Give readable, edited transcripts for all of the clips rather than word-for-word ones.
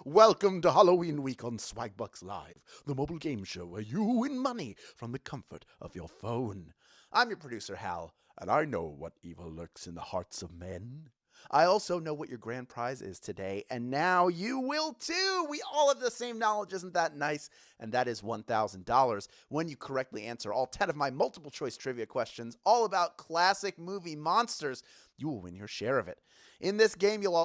Welcome to Halloween week on Swagbucks Live, the mobile game show where you win money from the comfort of your phone. I'm your producer, Hal, and I know what evil lurks in the hearts of men. I also know what your grand prize is today, and now you will too. We all have the same knowledge, isn't that nice? And that is $1,000 when you correctly answer all 10 of my multiple choice trivia questions, all about classic movie monsters. You will win your share of it. In this game, you'll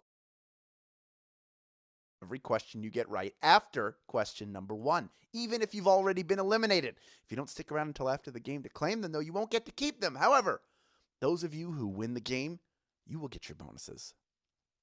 every question you get right after question number 1, even if you've already been eliminated. If you don't stick around until after the game to claim them, though, you won't get to keep them. However, those of you who win the game, you will get your bonuses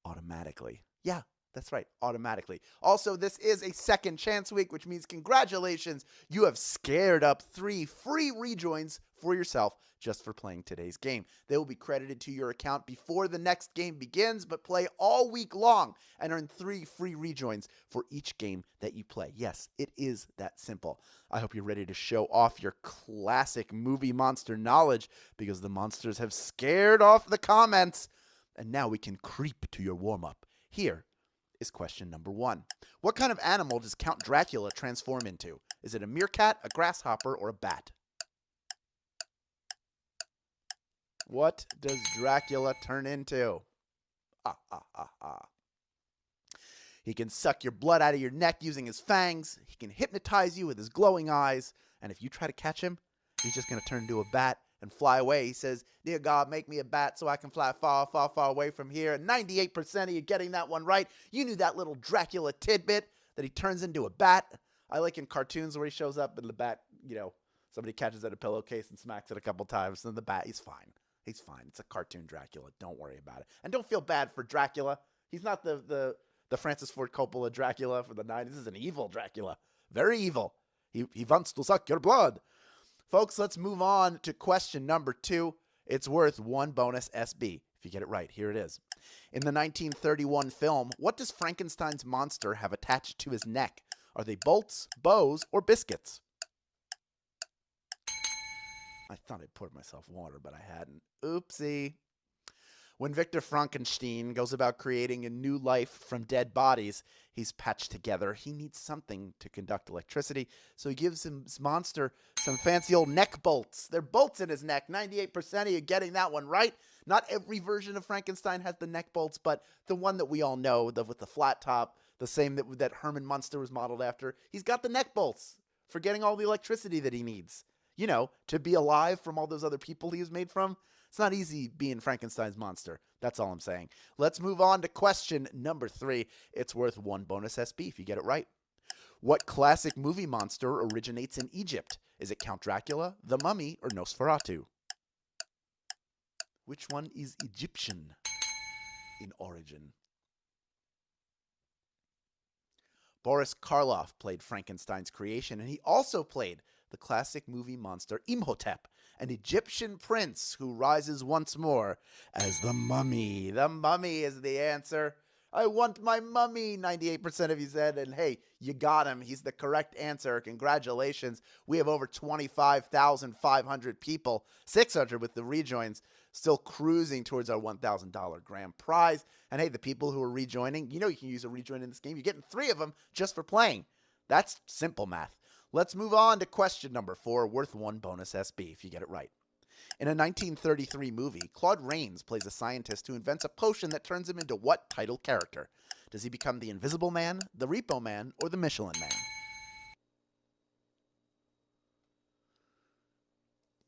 automatically. Yeah, that's right, automatically. Also, this is a second chance week, which means congratulations. You have scared up 3 free rejoins for yourself just for playing today's game. They will be credited to your account before the next game begins, but play all week long and earn 3 free rejoins for each game that you play. Yes, it is that simple. I hope you're ready to show off your classic movie monster knowledge because the monsters have scared off the comments. And now we can creep to your warm-up. Here is question number 1. What kind of animal does Count Dracula transform into? Is it a meerkat, a grasshopper, or a bat? What does Dracula turn into? He can suck your blood out of your neck using his fangs. He can hypnotize you with his glowing eyes. And if you try to catch him, he's just going to turn into a bat and fly away. He says, "Dear God, make me a bat so I can fly far, far, far away from here." And 98% of you getting that one right. You knew that little Dracula tidbit that he turns into a bat. I like in cartoons where he shows up and the bat, somebody catches at a pillowcase and smacks it a couple times. And the bat, he's fine. He's fine. It's a cartoon Dracula. Don't worry about it. And don't feel bad for Dracula. He's not the Francis Ford Coppola Dracula for the 90s. This is an evil Dracula. Very evil. He wants to suck your blood. Folks, let's move on to question number 2. It's worth 1 bonus SB. If you get it right, here it is. In the 1931 film, what does Frankenstein's monster have attached to his neck? Are they bolts, bows, or biscuits? I thought I'd poured myself water, but I hadn't. Oopsie. When Victor Frankenstein goes about creating a new life from dead bodies he's patched together, he needs something to conduct electricity, so he gives his monster some fancy old neck bolts. They're bolts in his neck. 98% of you getting that one right. Not every version of Frankenstein has the neck bolts, but the one that we all know, with the flat top, the same that Herman Munster was modeled after, he's got the neck bolts for getting all the electricity that he needs. To be alive from all those other people he was made from. It's not easy being Frankenstein's monster. That's all I'm saying. Let's move on to question number 3. It's worth 1 bonus SB if you get it right. What classic movie monster originates in Egypt? Is it Count Dracula, the Mummy, or Nosferatu? Which one is Egyptian in origin? Boris Karloff played Frankenstein's creation, and he also played the classic movie monster Imhotep, an Egyptian prince who rises once more as the Mummy. The Mummy is the answer. I want my mummy, 98% of you said, and hey, you got him. He's the correct answer. Congratulations. We have over 25,500 people, 600 with the rejoins, still cruising towards our $1,000 grand prize. And hey, the people who are rejoining, you can use a rejoin in this game. You're getting 3 of them just for playing. That's simple math. Let's move on to question number 4, worth 1 bonus SB if you get it right. In a 1933 movie, Claude Rains plays a scientist who invents a potion that turns him into what title character? Does he become the Invisible Man, the Repo Man, or the Michelin Man?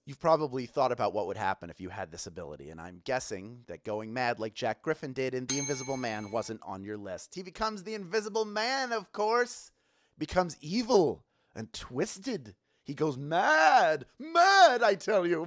You've probably thought about what would happen if you had this ability, and I'm guessing that going mad like Jack Griffin did in The Invisible Man wasn't on your list. He becomes the Invisible Man, of course. Becomes evil and twisted. He goes mad, I tell you,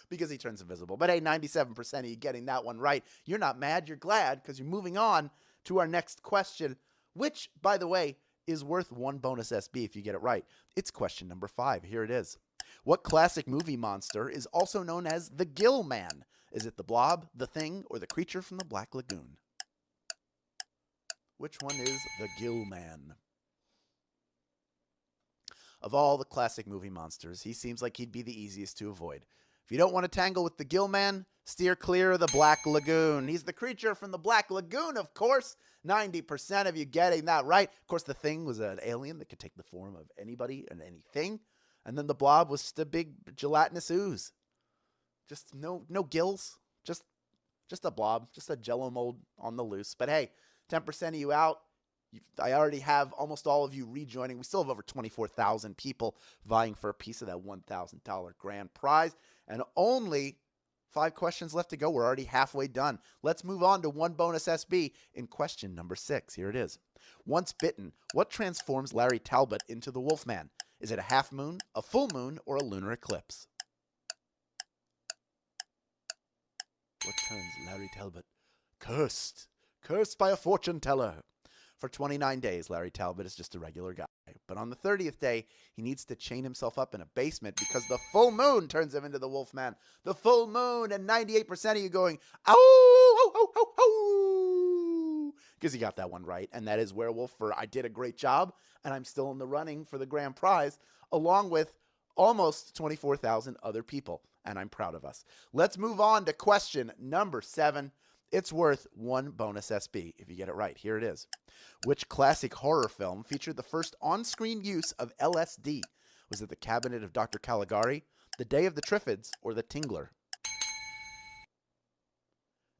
because he turns invisible. But hey, 97% of you getting that one right. You're not mad, you're glad, because you're moving on to our next question, which, by the way, is worth 1 bonus SB if you get it right. It's question number 5. Here it is. What classic movie monster is also known as the Gill Man? Is it the Blob, the Thing, or the creature from the Black Lagoon? Which one is the Gill Man? Of all the classic movie monsters, he seems like he'd be the easiest to avoid. If you don't want to tangle with the Gill Man, steer clear of the Black Lagoon. He's the creature from the Black Lagoon, of course. 90% of you getting that right. Of course, the Thing was an alien that could take the form of anybody and anything. And then the Blob was just a big gelatinous ooze. Just no gills. Just a blob. Just a jello mold on the loose. But hey, 10% of you out. I already have almost all of you rejoining. We still have over 24,000 people vying for a piece of that $1,000 grand prize. And only 5 questions left to go. We're already halfway done. Let's move on to one bonus SB in question number 6. Here it is. Once bitten, what transforms Larry Talbot into the Wolfman? Is it a half moon, a full moon, or a lunar eclipse? What turns Larry Talbot? Cursed by a fortune teller. For 29 days, Larry Talbot is just a regular guy. But on the 30th day, he needs to chain himself up in a basement because the full moon turns him into the Wolfman. The full moon, and 98% of you going, ow, ow, ow, ow, ow, because you got that one right. And that is Werewolf for I did a great job, and I'm still in the running for the grand prize, along with almost 24,000 other people. And I'm proud of us. Let's move on to question number 7. It's worth 1 bonus SB if you get it right. Here it is. Which classic horror film featured the first on-screen use of LSD? Was it The Cabinet of Dr. Caligari, The Day of the Triffids, or The Tingler?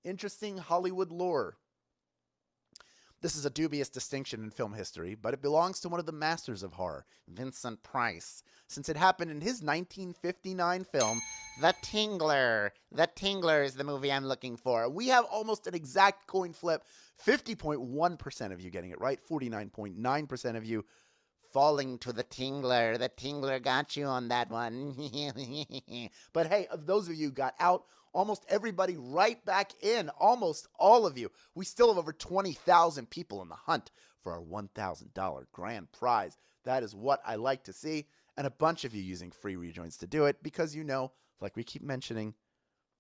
Interesting Hollywood lore. This is a dubious distinction in film history, but it belongs to one of the masters of horror, Vincent Price, since it happened in his 1959 film, The Tingler. The Tingler is the movie I'm looking for. We have almost an exact coin flip. 50.1% of you getting it right. 49.9% of you falling to The Tingler. The Tingler got you on that one. But hey, of those of you who got out, almost everybody right back in. Almost all of you. We still have over 20,000 people in the hunt for our $1,000 grand prize. That is what I like to see. And a bunch of you using free rejoins to do it because you know, like we keep mentioning,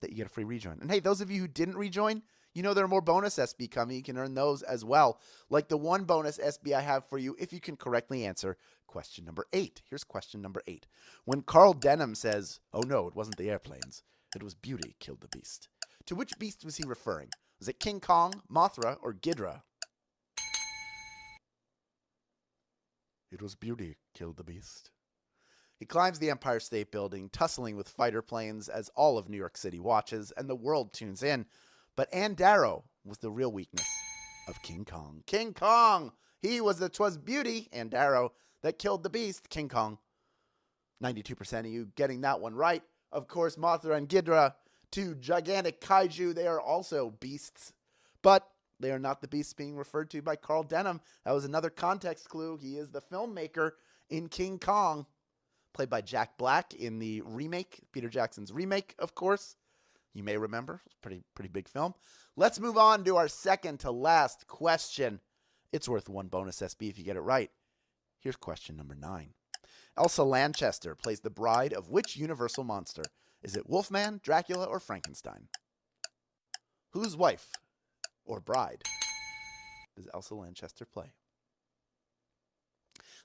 that you get a free rejoin. And hey, those of you who didn't rejoin, you know there are more bonus SB coming. You can earn those as well. Like the 1 bonus SB I have for you if you can correctly answer question number 8. Here's question number 8. When Carl Denham says, oh no, it wasn't the airplanes. It was Beauty killed the beast. To which beast was he referring? Was it King Kong, Mothra, or Ghidra? It was Beauty killed the beast. He climbs the Empire State Building, tussling with fighter planes as all of New York City watches and the world tunes in. But Ann Darrow was the real weakness of King Kong. King Kong! He was the 'twas Beauty, Ann Darrow, that killed the beast, King Kong. 92% of you getting that one right. Of course, Mothra and Ghidra, 2 gigantic kaiju, they are also beasts. But they are not the beasts being referred to by Carl Denham. That was another context clue. He is the filmmaker in King Kong, played by Jack Black in the remake, Peter Jackson's remake, of course. You may remember. It's a pretty big film. Let's move on to our second to last question. It's worth 1 bonus SB if you get it right. Here's question number 9. Elsa Lanchester plays the bride of which Universal monster? Is it Wolfman, Dracula, or Frankenstein? Whose wife or bride does Elsa Lanchester play?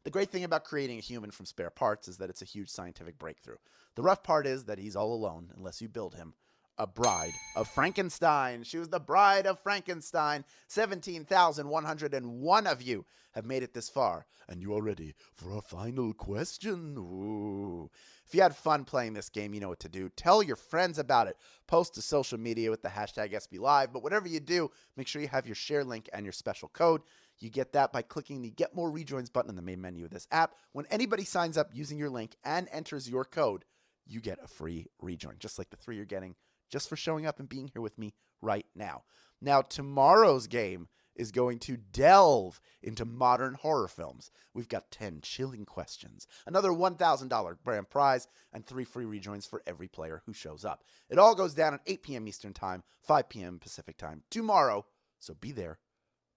The great thing about creating a human from spare parts is that it's a huge scientific breakthrough. The rough part is that he's all alone unless you build him a bride of Frankenstein. She was the bride of Frankenstein. 17,101 of you have made it this far, and you are ready for our final question. Ooh. If you had fun playing this game, you know what to do. Tell your friends about it. Post to social media with the hashtag SBLive. But whatever you do, make sure you have your share link and your special code. You get that by clicking the Get More Rejoins button in the main menu of this app. When anybody signs up using your link and enters your code, you get a free rejoin, just like the 3 you're getting just for showing up and being here with me right now. Now, tomorrow's game is going to delve into modern horror films. We've got 10 chilling questions, another $1,000 grand prize, and 3 free rejoins for every player who shows up. It all goes down at 8 p.m. Eastern Time, 5 p.m. Pacific Time tomorrow, so be there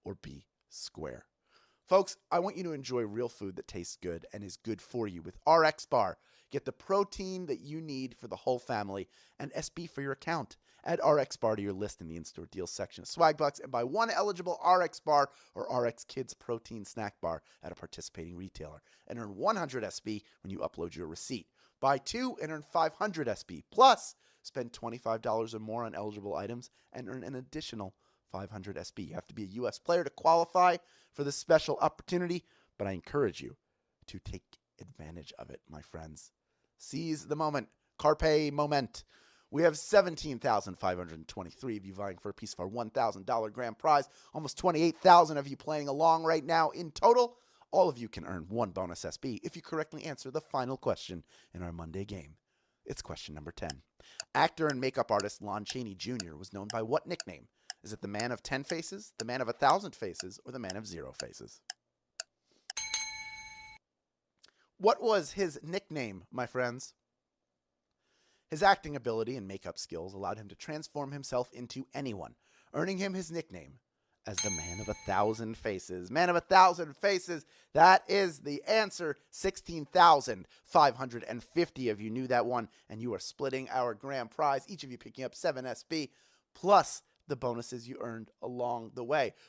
or be square. Folks, I want you to enjoy real food that tastes good and is good for you with RX Bar. Get the protein that you need for the whole family and SB for your account. Add RX Bar to your list in the in-store deals section of Swagbucks and buy 1 eligible RX Bar or RX Kids protein snack bar at a participating retailer and earn 100 SB when you upload your receipt. Buy 2 and earn 500 SB. Plus, spend $25 or more on eligible items and earn an additional 500 SB. You have to be a U.S. player to qualify for this special opportunity, but I encourage you to take advantage of it, my friends. Seize the moment. Carpe moment. We have 17,523 of you vying for a piece of our $1,000 grand prize. Almost 28,000 of you playing along right now in total. All of you can earn 1 bonus SB if you correctly answer the final question in our Monday game. It's question number 10. Actor and makeup artist Lon Chaney Jr. was known by what nickname? Is it the man of 10 faces, the man of 1,000 faces, or the man of 0 faces? What was his nickname, my friends? His acting ability and makeup skills allowed him to transform himself into anyone, earning him his nickname as the man of 1,000 faces. Man of 1,000 faces, that is the answer. 16,550 of you knew that one, and you are splitting our grand prize, each of you picking up 7 SB, plus the bonuses you earned along the way.